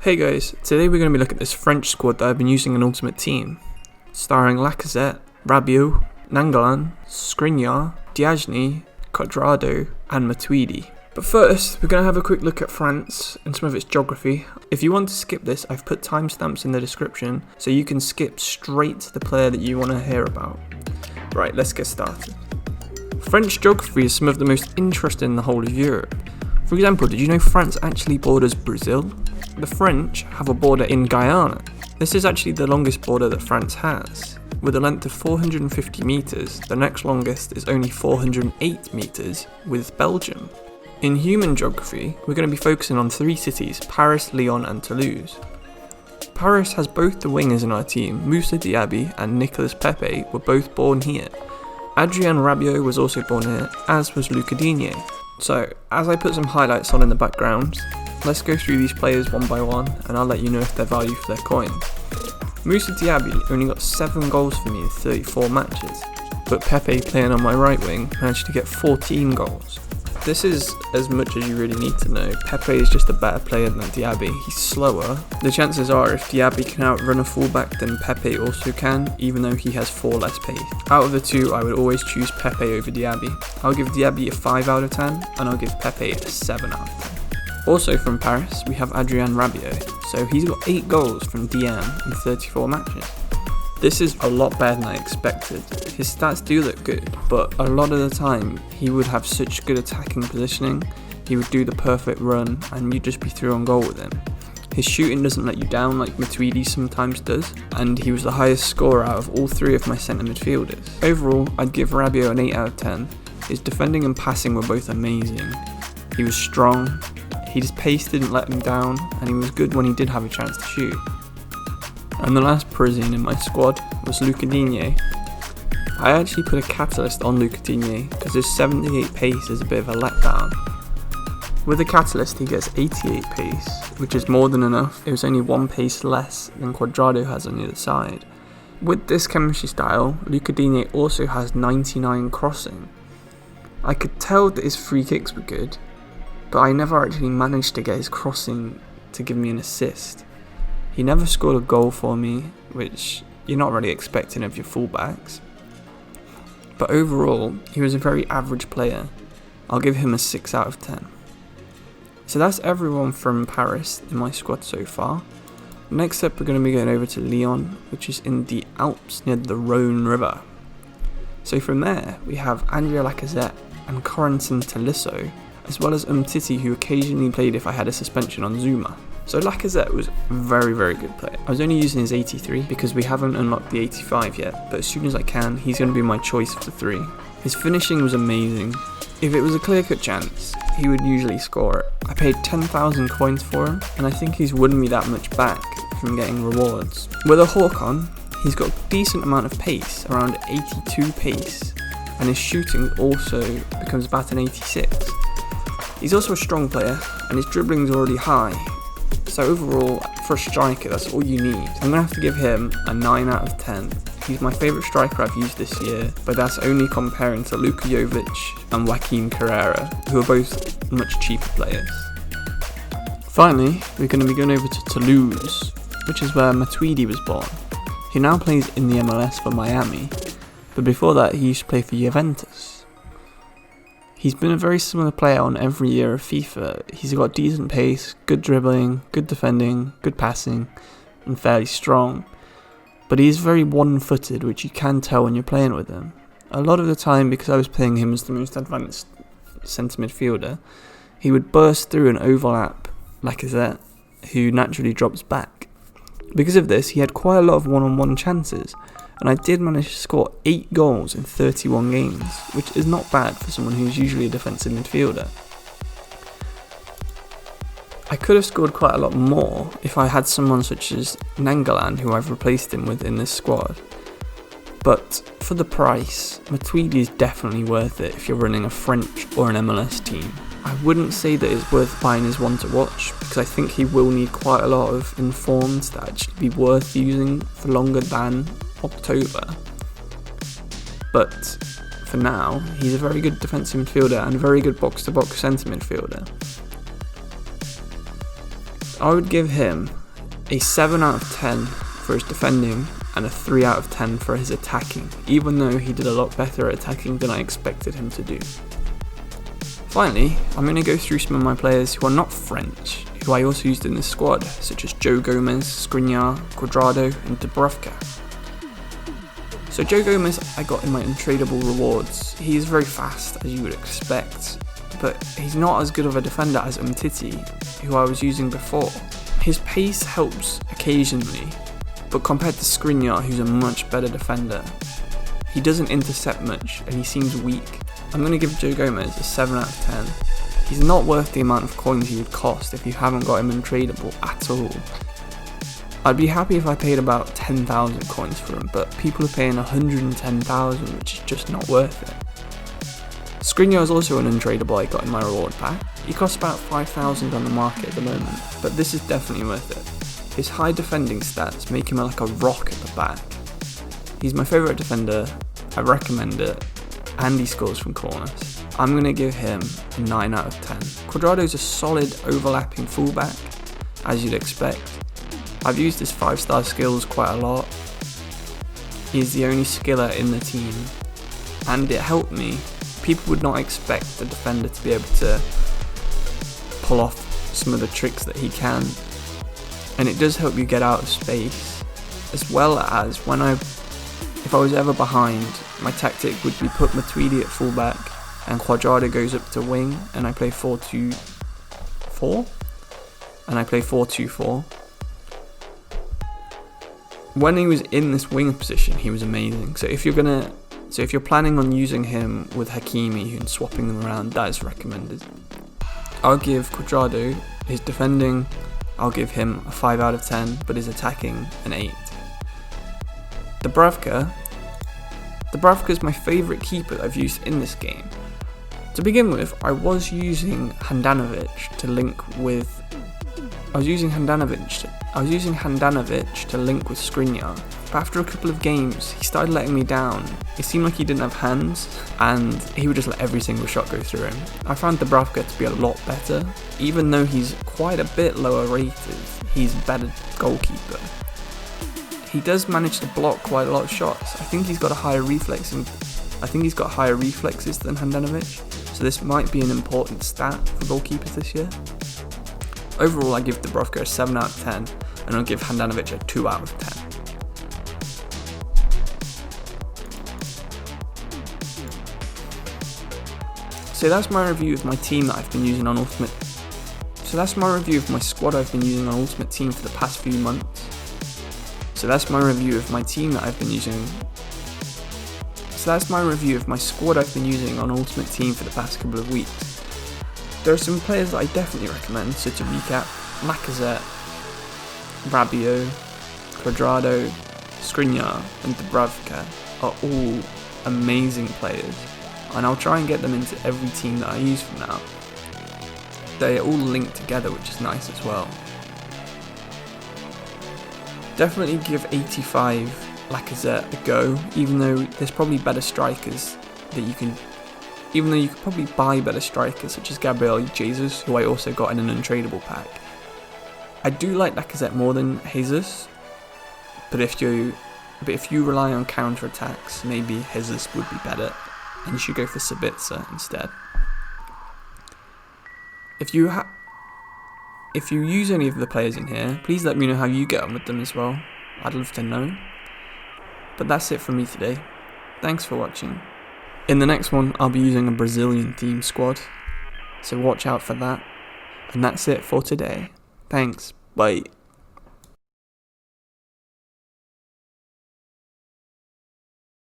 Hey guys, today we're going to be looking at this French squad that I've been using in Ultimate Team, starring Lacazette, Rabiot, Nainggolan, Skriniar, Digne, Cuadrado and Matuidi. But first, we're going to have a quick look at France and some of its geography. If you want to skip this, I've put timestamps in the description so you can skip straight to the player that you want to hear about. Right, let's get started. French geography is some of the most interesting in the whole of Europe. For example, did you know France actually borders Brazil? The French have a border in Guyana. This is actually the longest border that France has. With a length of 450 metres, the next longest is only 408 metres with Belgium. In human geography, we're going to be focusing on 3 cities, Paris, Lyon and Toulouse. Paris has both the wingers in our team, Moussa Diaby and Nicolas Pepe were both born here. Adrien Rabiot was also born here, as was Lucadinier. So, as I put some highlights on in the background, let's go through these players one by one and I'll let you know if they're value for their coin. Moussa Diaby only got 7 goals for me in 34 matches, but Pepe, playing on my right wing, managed to get 14 goals. This is as much as you really need to know. Pepe is just a better player than Diaby. He's slower. The chances are if Diaby can outrun a fullback, then Pepe also can, even though he has 4 less pace. Out of the 2, I would always choose Pepe over Diaby. I'll give Diaby a 5 out of 10, and I'll give Pepe a 7 out of 10. Also from Paris, we have Adrien Rabiot. So he's got 8 goals from DM in 34 matches. This is a lot better than I expected. His stats do look good, but a lot of the time he would have such good attacking positioning, he would do the perfect run and you'd just be through on goal with him. His shooting doesn't let you down like Matuidi sometimes does, and he was the highest scorer out of all 3 of my centre midfielders. Overall, I'd give Rabiot an 8 out of 10. His defending and passing were both amazing. He was strong, his pace didn't let him down, and he was good when he did have a chance to shoot. And the last Parisian in my squad was Lucadinier. I actually put a catalyst on Lucadinier because his 78 pace is a bit of a letdown. With a catalyst he gets 88 pace, which is more than enough. It was only 1 pace less than Cuadrado has on the other side. With this chemistry style, Lucadinier also has 99 crossing. I could tell that his free kicks were good, but I never actually managed to get his crossing to give me an assist. He never scored a goal for me, which you're not really expecting of your fullbacks. But overall, he was a very average player. I'll give him a 6 out of 10. So that's everyone from Paris in my squad so far. Next up, we're going to be going over to Lyon, which is in the Alps near the Rhone River. So from there, we have Adrien Lacazette and Corentin Tolisso, as well as Umtiti, who occasionally played if I had a suspension on Zuma. So Lacazette was a very, very good player. I was only using his 83 because we haven't unlocked the 85 yet, but as soon as I can, he's going to be my choice for the 3. His finishing was amazing. If it was a clear-cut chance, he would usually score it. I paid 10,000 coins for him, and I think he's won me that much back from getting rewards. With a hawk on, he's got a decent amount of pace, around 82 pace, and his shooting also becomes about an 86. He's also a strong player, and his dribbling is already high. So overall, for a striker, that's all you need. I'm going to have to give him a 9 out of 10. He's my favourite striker I've used this year, but that's only comparing to Luka Jovic and Joaquin Carrera, who are both much cheaper players. Finally, we're going to be going over to Toulouse, which is where Matuidi was born. He now plays in the MLS for Miami, but before that he used to play for Juventus. He's been a very similar player on every year of FIFA. He's got decent pace, good dribbling, good defending, good passing, and fairly strong. But he is very one-footed, which you can tell when you're playing with him. A lot of the time, because I was playing him as the most advanced centre midfielder, he would burst through and overlap Lacazette, who naturally drops back. Because of this, he had quite a lot of one-on-one chances, and I did manage to score 8 goals in 31 games, which is not bad for someone who's usually a defensive midfielder. I could have scored quite a lot more if I had someone such as Nainggolan, who I've replaced him with in this squad. But for the price, Matuidi is definitely worth it if you're running a French or an MLS team. I wouldn't say that it's worth buying as one to watch, because I think he will need quite a lot of informs to actually be worth using for longer than October. But for now, he's a very good defensive midfielder and a very good box-to-box centre midfielder. I would give him a 7 out of 10 for his defending and a 3 out of 10 for his attacking, even though he did a lot better at attacking than I expected him to do. Finally, I'm going to go through some of my players who are not French, who I also used in this squad, such as Joe Gomez, Skriniar, Cuadrado and Dubravka. So Joe Gomez I got in my untradeable rewards. He is very fast, as you would expect, but he's not as good of a defender as Umtiti, who I was using before. His pace helps occasionally, but compared to Skriniar, who's a much better defender, he doesn't intercept much and he seems weak. I'm going to give Joe Gomez a 7 out of 10. He's not worth the amount of coins he would cost if you haven't got him untradeable at all. I'd be happy if I paid about 10,000 coins for him, but people are paying 110,000, which is just not worth it. Skriniar is also an untradeable I got in my reward pack. He costs about 5,000 on the market at the moment, but this is definitely worth it. His high defending stats make him like a rock at the back. He's my favourite defender, I recommend it, and he scores from corners. I'm going to give him a 9 out of 10. Cuadrado's a solid overlapping fullback, as you'd expect. I've used his 5-star skills quite a lot. He's the only skiller in the team, and it helped me. People would not expect a defender to be able to pull off some of the tricks that he can, and it does help you get out of space, as well as if I was ever behind, my tactic would be put Matuidi at fullback and Cuadrado goes up to wing, and I play 4-2-4, and I play 4-2-4. When he was in this winger position, he was amazing. So if you're planning on using him with Hakimi and swapping them around, that is recommended. I'll give Cuadrado, his defending, I'll give him a 5 out of 10, but his attacking an 8. Dubravka is my favourite keeper that I've used in this game. To begin with, I was using Handanovic to link with Skriniar, but after a couple of games, he started letting me down. It seemed like he didn't have hands, and he would just let every single shot go through him. I found Dubravka to be a lot better. Even though he's quite a bit lower rated, he's a better goalkeeper. He does manage to block quite a lot of shots. I think he's got higher reflexes than Handanovic, so this might be an important stat for goalkeepers this year. Overall, I give Dubravka a 7 out of 10, and I'll give Handanovic a 2 out of 10. So that's my review of my team that I've been using on Ultimate. So that's my review of my squad I've been using on Ultimate Team for the past few months. So that's my review of my team that I've been using. So that's my review of my squad I've been using on Ultimate Team for the past couple of weeks. There are some players that I definitely recommend, so to recap, Lacazette, Rabiot, Cuadrado, Skriniar and Dubravka are all amazing players, and I'll try and get them into every team that I use from now. They are all linked together, which is nice as well. Definitely give 85 Lacazette a go, even though there's probably better strikers that you could probably buy better strikers such as Gabriel Jesus, who I also got in an untradeable pack. I do like Lacazette more than Jesus, but if you rely on counter attacks, maybe Jesus would be better, and you should go for Sabitzer instead. If you use any of the players in here, please let me know how you get on with them as well. I'd love to know. But that's it from me today. Thanks for watching. In the next one, I'll be using a Brazilian themed squad, so watch out for that. And that's it for today. Thanks, bye.